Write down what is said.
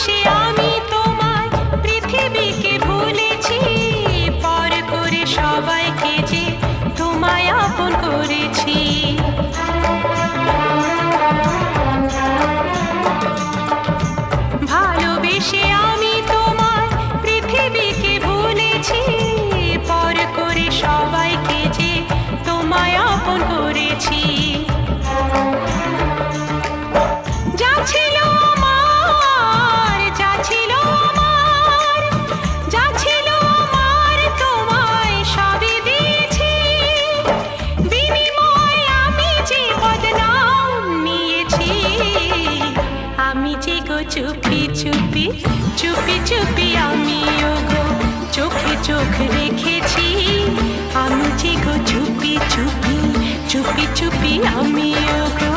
ভালোবেসে আমি তোমায় পৃথিবীকে ভুলেছি, পর করে সবাইকে যে তোমায় আপন করেছি। ভালোবেসে আমি তোমায় পৃথিবীকে ভুলেছি, পর করে সবাইকে যে তোমায় আপন করেছি। যা ছিল আমার, যা ছিল আমার, যা ছিল আমার তোমায় সবই দিয়েছি। বিনিময়ে আমি যে বদনাম নিয়েছি, আমি যে গো চুপি চুপি চুপি চুপি আমিও গো চোখে চোখ রেখেছি। আমি যে গো চুপি চুপি চুপি চুপি আমিও গো।